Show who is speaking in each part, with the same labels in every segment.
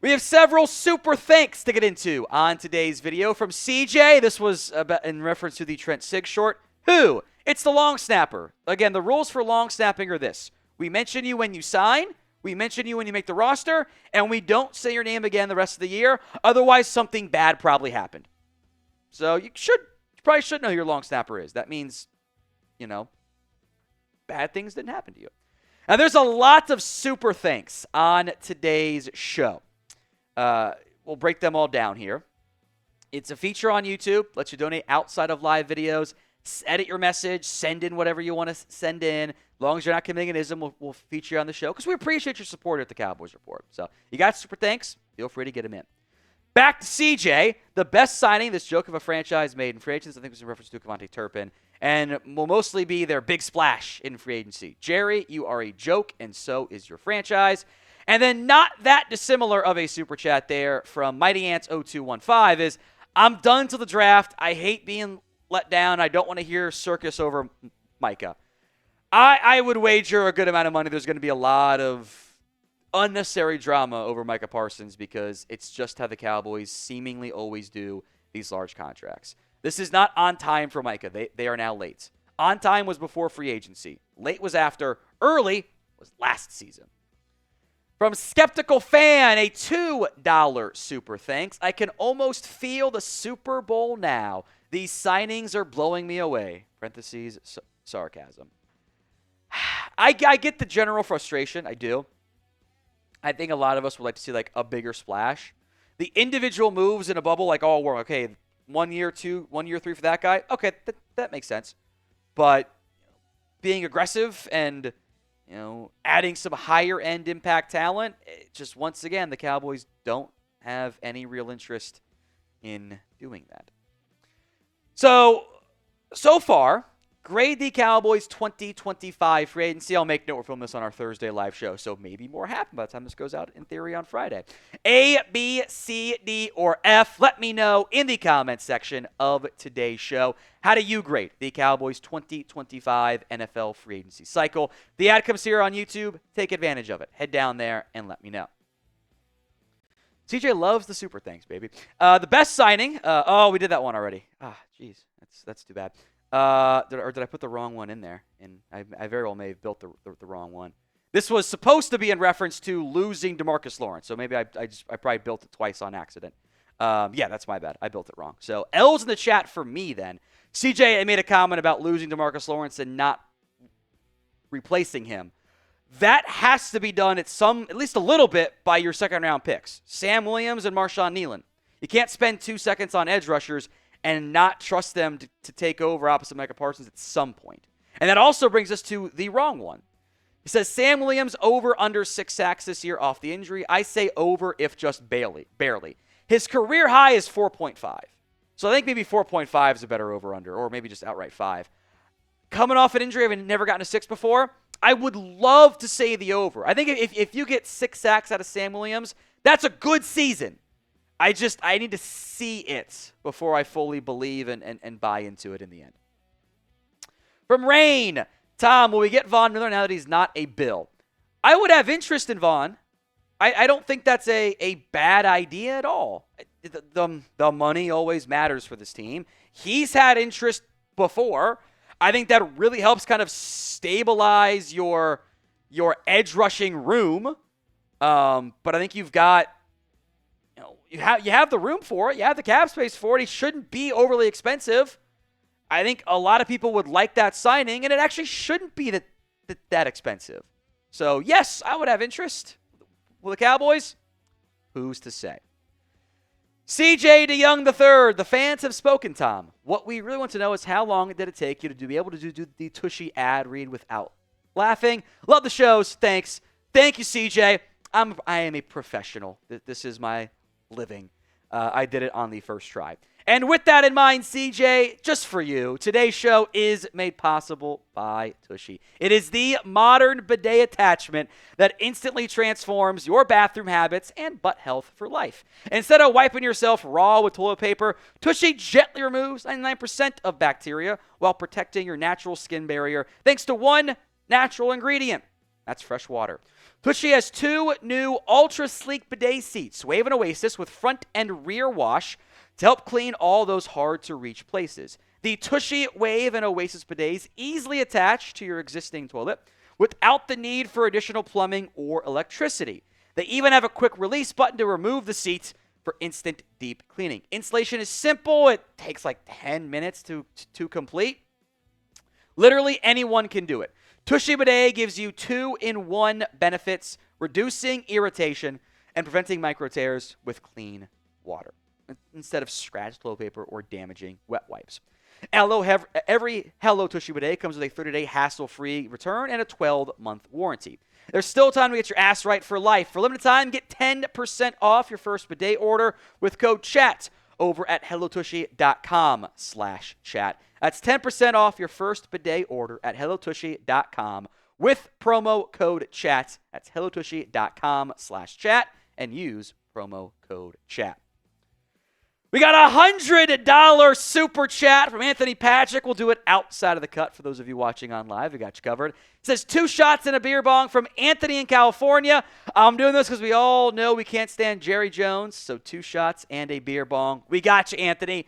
Speaker 1: We have several super thanks to get into on today's video. From CJ, this was in reference to the Trent Sieg short. Who? It's the long snapper. Again, the rules for long snapping are this. We mention you when you sign, we mention you when you make the roster, and we don't say your name again the rest of the year. Otherwise, something bad probably happened. So you probably should know who your long snapper is. That means, bad things didn't happen to you. Now, there's a lot of super thanks on today's show. We'll break them all down here. It's a feature on YouTube. Lets you donate outside of live videos. Edit your message. Send in whatever you want to send in. As long as you're not committing an ism, we'll feature you on the show because we appreciate your support at the Cowboys Report. So you got super thanks. Feel free to get them in. Back to CJ. The best signing this joke of a franchise made in free agency, I think was in reference to KaVontae Turpin, and will mostly be their big splash in free agency. Jerry, you are a joke, and so is your franchise. And then not that dissimilar of a super chat there from Mighty Ants 0215 is, I'm done till the draft. I hate being let down. I don't want to hear circus over Micah. I would wager a good amount of money there's going to be a lot of unnecessary drama over Micah Parsons because it's just how the Cowboys seemingly always do these large contracts. This is not on time for Micah. They are now late. On time was before free agency. Late was after. Early was last season. From Skeptical Fan, a $2 super thanks. I can almost feel the Super Bowl now. These signings are blowing me away. Parentheses, sarcasm. I get the general frustration. I do. I think a lot of us would like to see like a bigger splash. The individual moves in a bubble, like, oh, we're okay, 1 year, 2, 1 year, 3 for that guy. Okay, that makes sense. But being aggressive and adding some higher-end impact talent, just once again, the Cowboys don't have any real interest in doing that. So far, grade the Cowboys 2025 free agency. I'll make note we're filming this on our Thursday live show, so maybe more happen by the time this goes out in theory on Friday. A, B, C, D, or F. Let me know in the comments section of today's show. How do you grade the Cowboys 2025 NFL free agency cycle? The ad comes here on YouTube. Take advantage of it. Head down there and let me know. CJ loves the super thanks, baby. The best signing. We did that one already. Jeez, that's too bad. Did I put the wrong one in there? And I very well may have built the wrong one. This was supposed to be in reference to losing DeMarcus Lawrence, so maybe I probably built it twice on accident. Yeah, that's my bad. I built it wrong. So L's in the chat for me then. CJ made a comment about losing DeMarcus Lawrence and not replacing him. That has to be done at least a little bit by your second-round picks. Sam Williams and Marshawn Nealon. You can't spend 2 seconds on edge rushers and not trust them to take over opposite Micah Parsons at some point. And that also brings us to the wrong one. It says Sam Williams over under 6 sacks this year off the injury. I say over if just barely. His career high is 4.5. So I think maybe 4.5 is a better over-under, or maybe just outright 5. Coming off an injury, having never gotten a 6 before, I would love to say the over. I think if you get 6 sacks out of Sam Williams, that's a good season. I need to see it before I fully believe and buy into it in the end. From Rain, Tom, will we get Von Miller now that he's not a Bill? I would have interest in Von. I don't think that's a bad idea at all. The money always matters for this team. He's had interest before. I think that really helps kind of stabilize your edge rushing room. But I think you've got, you have the room for it. You have the cap space for it. He shouldn't be overly expensive. I think a lot of people would like that signing, and it actually shouldn't be that expensive. So, yes, I would have interest. Will the Cowboys? Who's to say? CJ DeYoung III, the fans have spoken, Tom. What we really want to know is how long did it take you to be able to do the Tushy ad read without laughing? Love the shows. Thanks. Thank you, CJ. I am a professional. This is my living. I did it on the first try. And with that in mind, CJ, just for you, today's show is made possible by Tushy. It is the modern bidet attachment that instantly transforms your bathroom habits and butt health for life. Instead of wiping yourself raw with toilet paper, Tushy gently removes 99% of bacteria while protecting your natural skin barrier thanks to one natural ingredient. That's fresh water. Tushy has 2 new ultra sleek bidet seats, Wave and Oasis, with front and rear wash to help clean all those hard to reach places. The Tushy Wave and Oasis bidets easily attach to your existing toilet without the need for additional plumbing or electricity. They even have a quick release button to remove the seats for instant deep cleaning. Installation is simple. It takes like 10 minutes to complete. Literally anyone can do it. Tushy Bidet gives you 2-in-1 benefits, reducing irritation and preventing micro tears with clean water instead of scratched toilet paper or damaging wet wipes. Every Hello Tushy Bidet comes with a 30-day hassle-free return and a 12-month warranty. There's still time to get your ass right for life. For a limited time, get 10% off your first bidet order with code CHAT over at hellotushy.com/chat. That's 10% off your first bidet order at hellotushy.com with promo code CHAT. That's hellotushy.com/chat and use promo code CHAT. We got a $100 super chat from Anthony Patrick. We'll do it outside of the cut for those of you watching on live. We got you covered. It says 2 shots and a beer bong from Anthony in California. I'm doing this because we all know we can't stand Jerry Jones. So 2 shots and a beer bong. We got you, Anthony.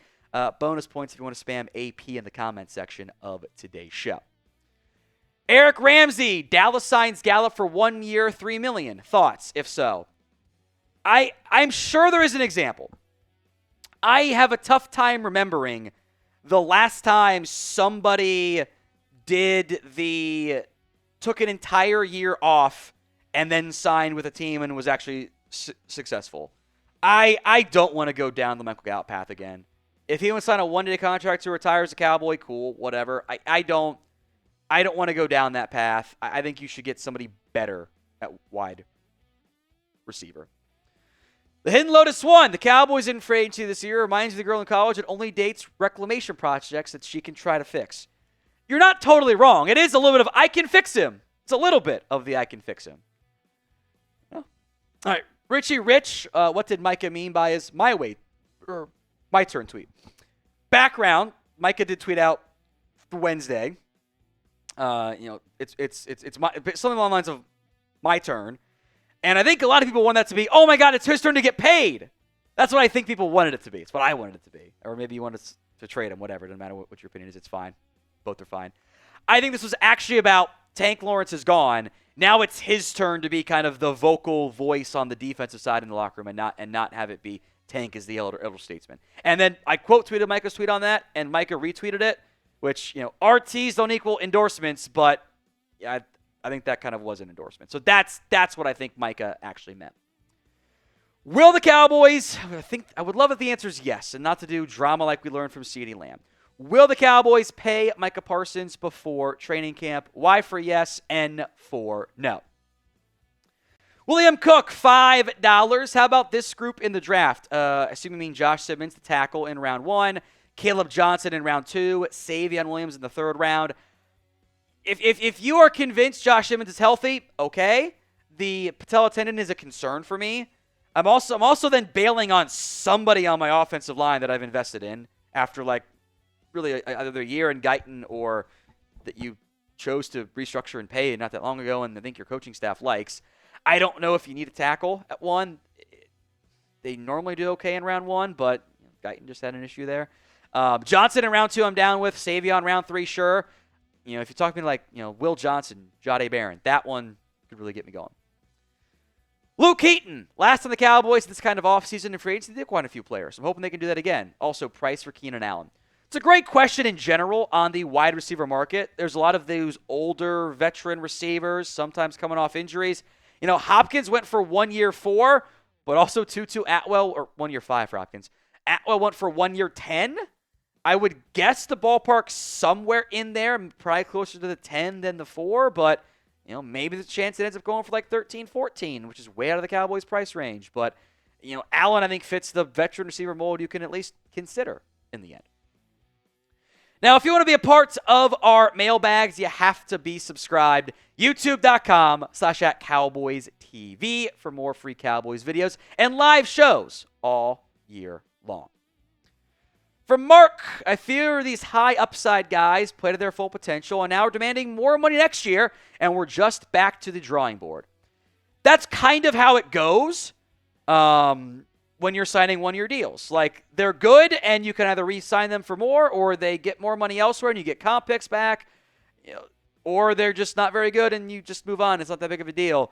Speaker 1: Bonus points if you want to spam AP in the comment section of today's show. Eric Ramsey, Dallas signs Gallup for 1 year, $3 million. Thoughts, if so? I'm sure there is an example. I have a tough time remembering the last time somebody took an entire year off and then signed with a team and was actually successful. I don't want to go down the Michael Gallup path again. If he wants to sign a one-day contract to retire as a Cowboy, cool, whatever. I don't want to go down that path. I think you should get somebody better at wide receiver. The Hidden Lotus 1. The Cowboys in free agency this year reminds the girl in college that only dates reclamation projects that she can try to fix. You're not totally wrong. It is a little bit of I can fix him. It's a little bit of the I can fix him. Oh. All right. Richie Rich, what did Micah mean by his my turn tweet? Background, Micah did tweet out for Wednesday. It's something along the lines of my turn. And I think a lot of people want that to be, oh my God, it's his turn to get paid. That's what I think people wanted it to be. It's what I wanted it to be. Or maybe you wanted to trade him, whatever. It doesn't matter what your opinion is. It's fine. Both are fine. I think this was actually about Tank Lawrence is gone. Now it's his turn to be kind of the vocal voice on the defensive side in the locker room and not have it be Tank as the elder statesman. And then I quote tweeted Micah's tweet on that, and Micah retweeted it, which, RTs don't equal endorsements, but I think that kind of was an endorsement. So that's what I think Micah actually meant. Will the Cowboys, I would love if the answer is yes, and not to do drama like we learned from CeeDee Lamb. Will the Cowboys pay Micah Parsons before training camp? Y for yes, N for no. William Cook, $5. How about this group in the draft? Assuming you mean Josh Simmons, the tackle in round 1, Kaleb Johnson in round 2, Savion Williams in the 3rd round. If you are convinced Josh Simmons is healthy, okay. The patella tendon is a concern for me. I'm also then bailing on somebody on my offensive line that I've invested in after really either a year in Guyton or that you chose to restructure and pay not that long ago, and I think your coaching staff likes. I don't know if you need a tackle at 1. They normally do okay in round 1, but Guyton just had an issue there. Johnson in round 2, I'm down with. Savion round 3, sure. If you're talking like, Will Johnson, Jahdae Barron, that one could really get me going. Luke Heaton, last on the Cowboys, this kind of offseason and free agency, they did quite a few players. I'm hoping they can do that again. Also, price for Keenan Allen. It's a great question in general on the wide receiver market. There's a lot of those older veteran receivers, sometimes coming off injuries. Hopkins went for 1 year 4, but also Tutu Atwell, or 1 year 5 for Hopkins. Atwell went for 1 year 10. I would guess the ballpark somewhere in there, probably closer to the 10 than the 4, but maybe the chance it ends up going for like 13, 14, which is way out of the Cowboys' price range. But Allen, I think, fits the veteran receiver mold you can at least consider in the end. Now, if you want to be a part of our mailbags, you have to be subscribed. YouTube.com/@CowboysTV for more free Cowboys videos and live shows all year long. From Mark, I fear these high upside guys play to their full potential and now are demanding more money next year, and we're just back to the drawing board. That's kind of how it goes when you're signing one-year deals. Like, they're good, and you can either re-sign them for more, or they get more money elsewhere, and you get comp picks back, or they're just not very good, and you just move on. It's not that big of a deal.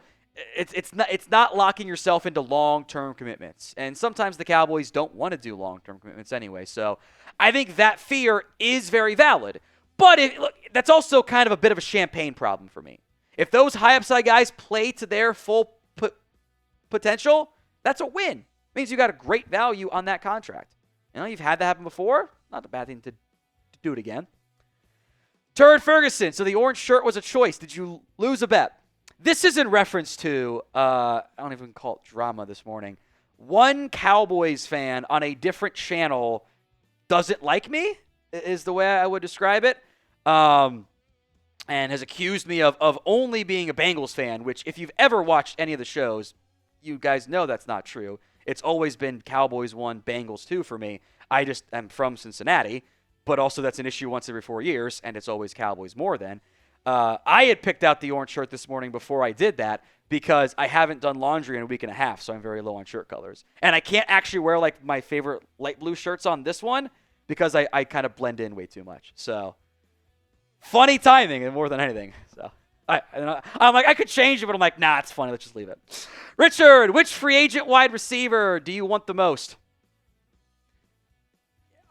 Speaker 1: It's not locking yourself into long-term commitments. And sometimes the Cowboys don't want to do long-term commitments anyway. So I think that fear is very valid. But that's also kind of a bit of a champagne problem for me. If those high upside guys play to their full potential, that's a win. It means you got a great value on that contract. You've had that happen before. Not a bad thing to do it again. Turd Ferguson. So the orange shirt was a choice. Did you lose a bet? This is in reference to, I don't even call it drama this morning. One Cowboys fan on a different channel doesn't like me, is the way I would describe it, and has accused me of only being a Bengals fan, which if you've ever watched any of the shows, you guys know that's not true. It's always been Cowboys 1, Bengals 2 for me. I just am from Cincinnati, but also that's an issue once every 4 years, and it's always Cowboys more than. I had picked out the orange shirt this morning before I did that because I haven't done laundry in a week and a half, so I'm very low on shirt colors. And I can't actually wear like my favorite light blue shirts on this one because I kind of blend in way too much. So funny timing and more than anything. So I'm like, I could change it, but I'm like, nah, it's funny. Let's just leave it. Richard, which free agent wide receiver do you want the most?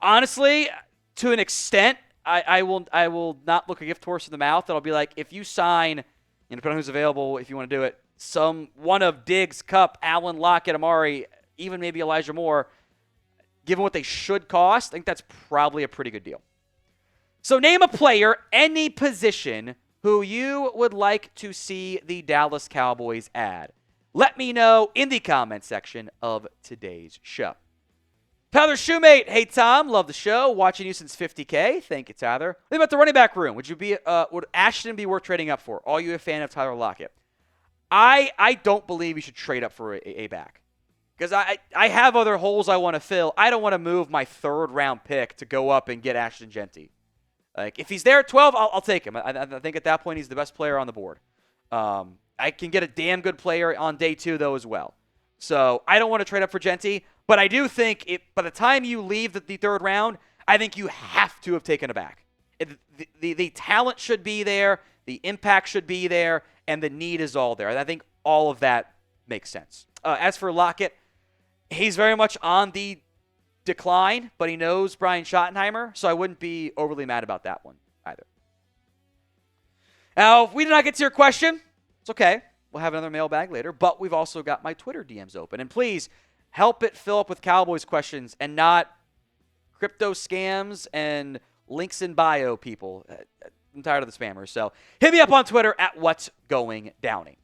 Speaker 1: Honestly, to an extent, I will not look a gift horse in the mouth. I'll be like, if you sign, depending on who's available, if you want to do it, one of Diggs, Kupp, Allen, Lockett, Amari, even maybe Elijah Moore, given what they should cost, I think that's probably a pretty good deal. So name a player, any position, who you would like to see the Dallas Cowboys add. Let me know in the comment section of today's show. Tyler Shoemate, hey Tom, love the show. Watching you since 50K. Thank you, Tyler. What about the running back room? Would Ashton be worth trading up for? Are you a fan of Tyler Lockett? I don't believe you should trade up for a back. Because I have other holes I want to fill. I don't want to move my third-round pick to go up and get Ashton Genty. Like, if he's there at 12, I'll take him. I think at that point he's the best player on the board. I can get a damn good player on day 2, though, as well. So I don't want to trade up for Genty. But I do think by the time you leave the third round, I think you have to have taken a back. The talent should be there, the impact should be there, and the need is all there. And I think all of that makes sense. As for Lockett, he's very much on the decline, but he knows Brian Schottenheimer, so I wouldn't be overly mad about that one either. Now, if we did not get to your question, it's okay. We'll have another mailbag later, but we've also got my Twitter DMs open. And please, help it fill up with Cowboys questions and not crypto scams and links in bio people. I'm tired of the spammers. So hit me up on Twitter at What's Going Downing.